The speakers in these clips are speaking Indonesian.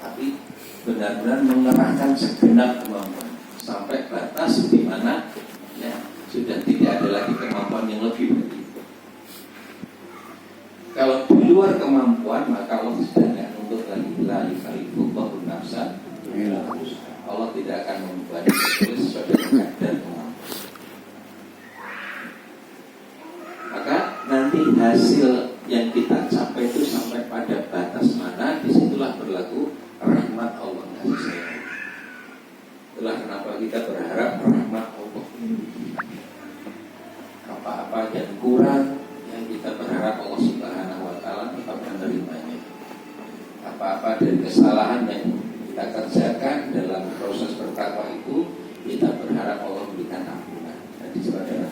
tapi benar-benar mengerahkan segenap kemampuan sampai batas di mana ya sudah tidak ada lagi kemampuan yang lebih dari itu. Kalau di luar kemampuan maka Allah sudah tidak menuntut lagi, la yukallifullahu nafsan illa wus'aha. Allah tidak akan membebani sesuatu dengan kadar kemampuan. Maka nanti hasil yang kita capai itu sampai pada batas mana, disitulah berlaku rahmat Allah kasih sayang. Itulah kenapa kita berharap rahmat Allah. Apa-apa yang kurang yang kita berharap Allah Subhanahu wa taala tetap menerimanya. Apa-apa dari kesalahan yang kita kerjakan dalam proses bertakwa itu, kita berharap Allah memberikan ampunan. Jadi saudara,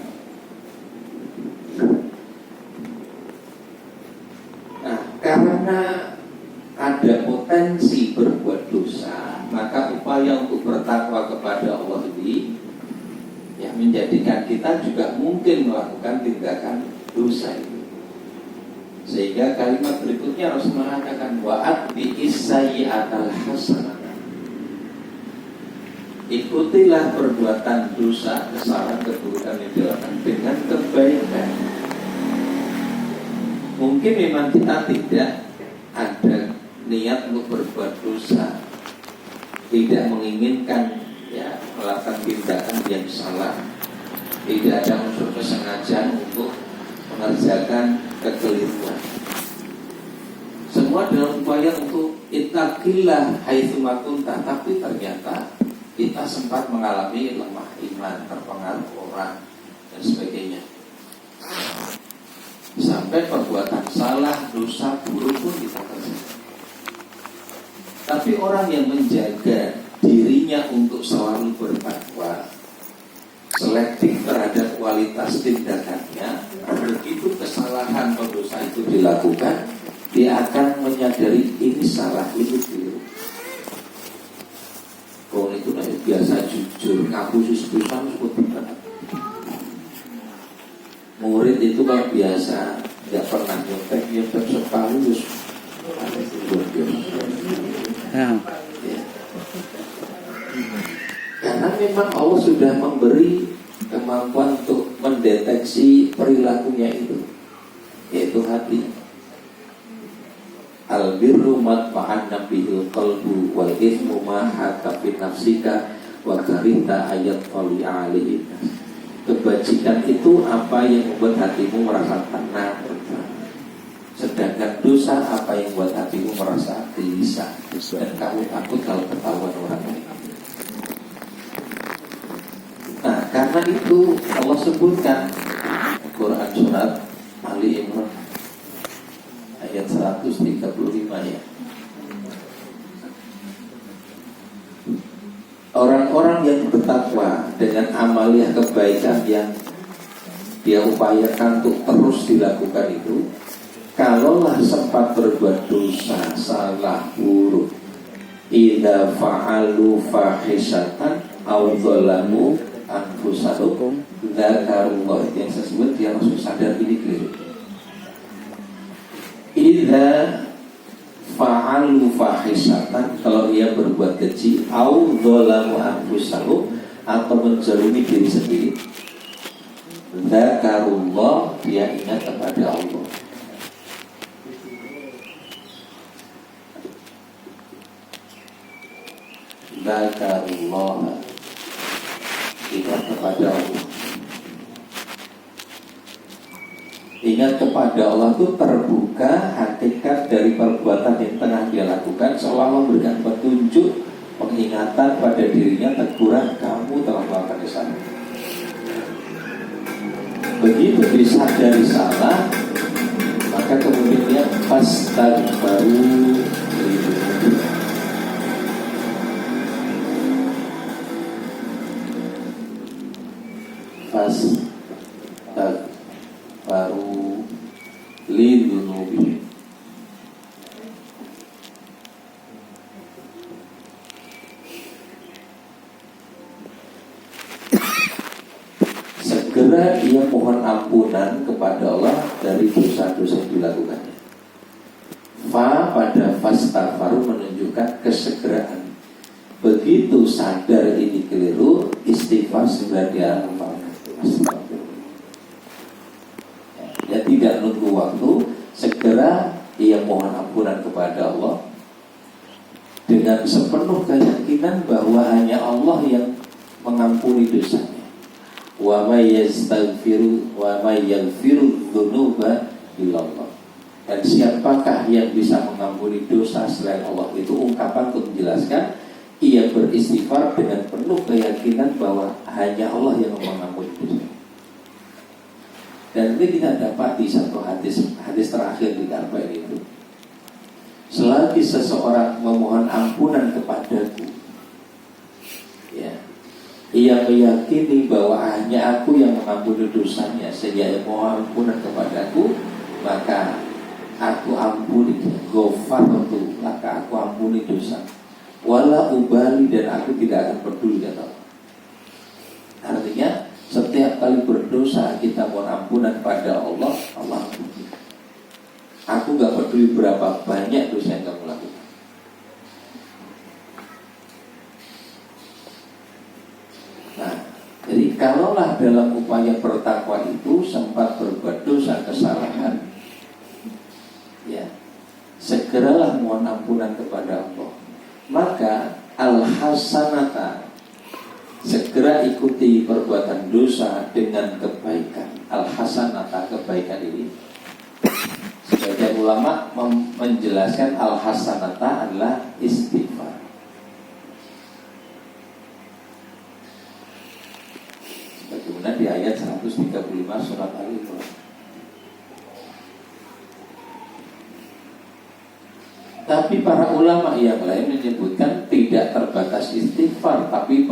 nah karena ada potensi berbuat dosa, maka upaya untuk bertakwa kepada Allah ini ya menjadikan kita juga mungkin melakukan tindakan dosa itu. Sehingga kalimat berikutnya Rasul mengatakan wa'at bi'isayyi'atal hasanah. Ikutilah perbuatan dosa, kesalahan, keburukan yang dilakukan dengan kebaikan. Mungkin memang kita tidak ada niat untuk berbuat dosa, tidak menginginkan ya melakukan tindakan yang salah, tidak ada unsur kesengajaan untuk mengerjakan kekeliruan. Semua dalam upaya untuk ittaqillah haitsu ma kunta, tapi ternyata kita sempat mengalami lemah iman, terpengaruh orang dan sebagainya. Sampai perbuatan salah, dosa, buruk pun kita kerjakan. Tapi orang yang menjaga dirinya untuk selalu bertakwa, selektif terhadap kualitas tindakannya, begitu kesalahan atau dosa itu dilakukan, dia akan menyadari ini salah, ini keliru. Orang itu biasa jujur, ngaku susu-susuan seperti banget. Murid itu kan biasa nggak pernah nyontek sekali terus ya. Karena memang Allah sudah memberi kemampuan untuk mendeteksi perilakunya itu, yaitu hati. Al-birru matma'anna bihil qalbu wal ithmu ma haka fi nafsika wa karita ayat fali alaihi. Kebajikan itu apa yang membuat hatimu merasa tenang, sedangkan dosa apa yang membuat hatimu merasa gelisah dan kamu takut kalau ketahuan orang lain. Nah, karena itu Allah sebutkan Quran surat Ali Imran ayat 135 ya. Orang-orang yang bertakwa dengan amaliah kebaikan yang dia upayakan untuk terus dilakukan itu, kalaulah sempat berbuat dosa, salah, buruk, idza fa'alu fahisatan aw dzalamu anfusahum dzakarullah, yang saya sebut dia langsung sadar ini keliru. Idza fa'alu fahisatan, kalau ia berbuat keji, au dzalamu anfusahum, atau menzalimi diri sendiri, dzakarullah, dia ingat kepada Allah. Dzakarullah, ingat kepada Allah. Ingat kepada Allah itu terbuka hakikat dari perbuatan yang tengah dia lakukan, seolah memberikan petunjuk, pengingatan pada dirinya, teguran, kamu telah melakukan kesalahan. Begitu disadari salah, maka kemudian dia fastaghfiru baru lidunubi. Segera ia mohon ampunan kepada Allah dari dosa-dosa yang dilakukannya. Fa pada fastaghfaru menunjukkan kesegeraan. Begitu sadar ini keliru, istighfar sudah dia amalkan. Ya, tidak nunggu waktu, segera ia mohon ampunan kepada Allah dengan sepenuh keyakinan bahwa hanya Allah yang mengampuni dosanya. Wa may yastaghfiru wa may yaghfiru dzunuba illallah. Dan siapakah yang bisa mengampuni dosa selain Allah? Itu ungkapan untuk menjelaskan ia beristighfar dengan penuh keyakinan bahwa hanya Allah yang mengampuni dosa. Dan ini kita dapat di satu hadis terakhir di Arba'in itu. Selagi seseorang memohon ampunan kepadaku, ya, ia meyakini bahwa hanya aku yang mengampuni dosanya, sehingga ia mohon ampunan kepadaku, maka aku ampuni, ghafartu maka aku ampuni dosa. Wala ubali, dan aku tidak akan peduli, kata Allah. Artinya setiap kali berdosa kita mohon ampunan pada Allah, Allah ampuni. Aku gak peduli berapa banyak dosa yang kamu lakukan. Nah, jadi kalaulah dalam upaya bertakwa itu sempat berbuat dosa kesalahan, ya, segeralah mohon ampunan kepada Allah. Maka al-hasanata, segera ikuti perbuatan dosa dengan kebaikan. Al-hasanata, kebaikan ini, sebagian ulama menjelaskan al-hasanata adalah istighfar. Sebagaimana di ayat 135 surat Al-Imran. Tapi para ulama yang lain menyebutkan tidak terbatas istighfar, tapi